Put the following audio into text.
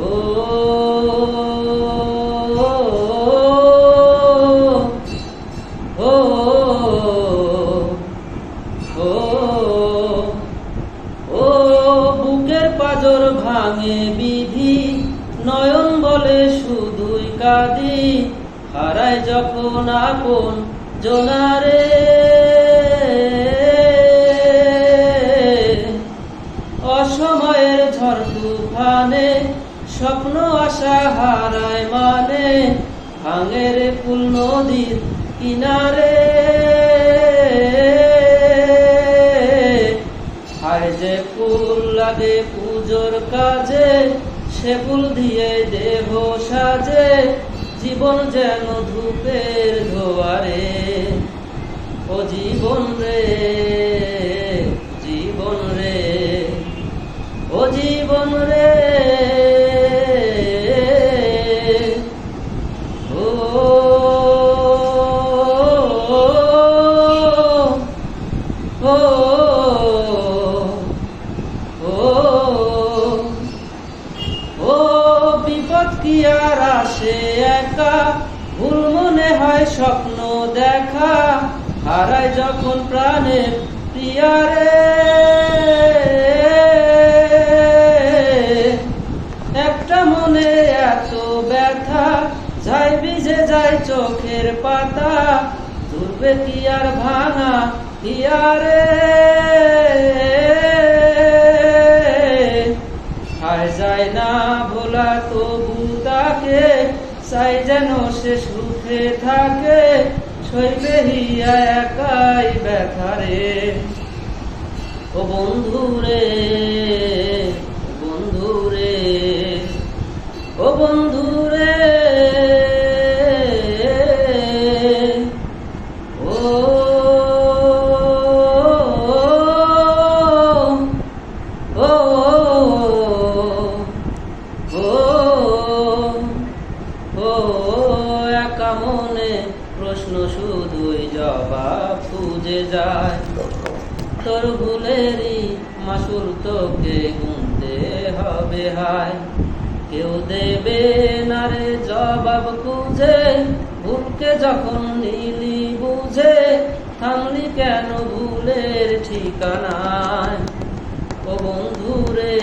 ও ও ও ও বুকের পাঁজর ভাঙে বিধি, নয়ন বলে শুধুই কাঁদি, হারায় যখন আপন জনারে। অসময়ের ঝড় তুফানে স্বপ্ন আশা হারায় মানে, ভাঙে রে ফুল নদীর কিনারে। হায় যে ফুল লাগে পুজোর কাজে, সে ফুল দিয়ে দেহ সাজে, জীবন যেন ধূপের ধোয়ারে। ও জীবন রে, জীবন রে, ও জীবন রে। ও ও ও বিপদ কি আর আসে একা, ভুল মনে হয় স্বপ্ন দেখা, হারায় যখন প্রাণের প্রিয়ারে। একটা মনে এত ব্যথা, যাই ভিজে যায় চোখের পাতা, তুলবে কি আর ভাঙা হিয়ারে। হায় যায় না ভোলা তবু তাকে, চাই যেন সে সুখে থাকে, সইবে হিয়া একাই ব্যথারে। ও বন্ধু রে, বন্ধু রে, ও বন্ধু রে। ও ও ও একা মনে প্রশ্ন শুধুই জবাব খুঁজে যায়, তোর ভুলেরই মাসুল তোকে গুনতে হবে হায়। কেউ দেবে না রে জবাব খুঁজে, ভুলকে যখন নিলি বুঝে, থামলি কেন ভুলের ঠিকানায়। ও বন্ধু রে।